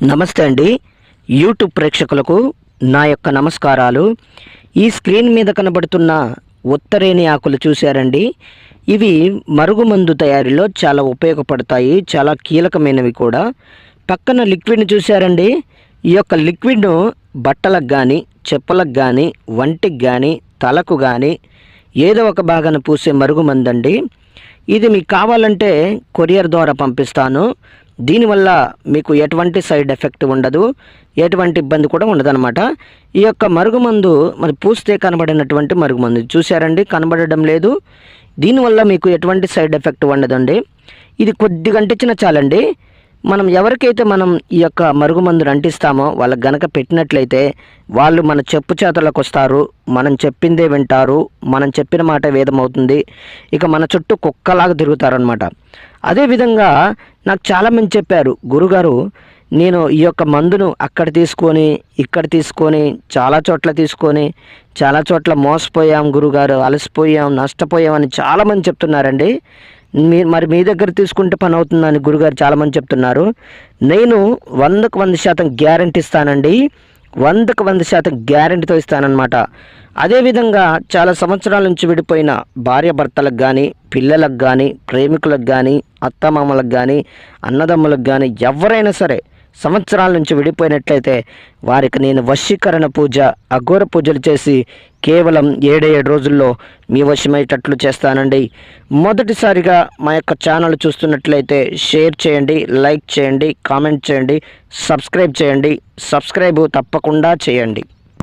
నమస్తే అండి. యూట్యూబ్ ప్రేక్షకులకు నా యొక్క నమస్కారాలు. ఈ స్క్రీన్ మీద కనబడుతున్న ఉత్తరేణి ఆకులు చూశారండి. ఇవి మరుగుమందు తయారీలో చాలా ఉపయోగపడతాయి, చాలా కీలకమైనవి కూడా. పక్కన లిక్విడ్ని చూశారండి. ఈ యొక్క లిక్విడ్ను బట్టలకు కానీ, చెప్పులకు కానీ, వంటికి కానీ, తలకు కానీ ఏదో ఒక భాగాన పూసే మరుగుమందండి. ఇది మీకు కావాలంటే కొరియర్ ద్వారా పంపిస్తాను. దీనివల్ల మీకు ఎటువంటి సైడ్ ఎఫెక్ట్ ఉండదు, ఎటువంటి ఇబ్బంది కూడా ఉండదన్నమాట. ఈ యొక్క మరుగుమందు మరి పూస్తే కనబడినటువంటి మరుగుమందు చూశారండి, కనబడడం లేదు. దీనివల్ల మీకు ఎటువంటి సైడ్ ఎఫెక్ట్ ఉండదండి. ఇది కొద్దిగా అంటించినా చాలండి. మనం ఎవరికైతే మనం ఈ యొక్క మరుగుమందును అంటిస్తామో వాళ్ళకి గనక పెట్టినట్లయితే వాళ్ళు మన చెప్పు చేతలకు వస్తారు, మనం చెప్పిందే వింటారు, మనం చెప్పిన మాట వేదమవుతుంది. ఇక మన చుట్టూ కుక్కలాగా తిరుగుతారనమాట. అదేవిధంగా నాకు చాలామంది చెప్పారు, గురుగారు నేను ఈ యొక్క మందును అక్కడ తీసుకొని ఇక్కడ తీసుకొని చాలా చోట్ల మోసపోయాం గురుగారు, అలసిపోయాం, నష్టపోయాం అని చాలామంది చెప్తున్నారండి. మీ దగ్గర తీసుకుంటే పని అవుతుందని గురుగారు చాలామంది చెప్తున్నారు. నేను 100% గ్యారంటీ ఇస్తానండి. 100% గ్యారంటీతో ఇస్తానన్నమాట. అదేవిధంగా చాలా సంవత్సరాల నుంచి విడిపోయిన భార్యాభర్తలకు కానీ, పిల్లలకు కానీ, ప్రేమికులకు కానీ, అత్తమామలకు కానీ, అన్నదమ్ములకు కానీ ఎవరైనా సరే సంవత్సరాల నుంచి విడిపోయినట్లయితే వారికి నేను వశీకరణ పూజ, అఘోర పూజలు చేసి కేవలం 7 రోజుల్లో మీ వశమయ్యేటట్లు చేస్తానండి. మొదటిసారిగా మా యొక్క ఛానల్ చూస్తున్నట్లయితే షేర్ చేయండి, లైక్ చేయండి, కామెంట్ చేయండి, సబ్స్క్రైబ్ చేయండి. సబ్స్క్రైబ్ తప్పకుండా చేయండి.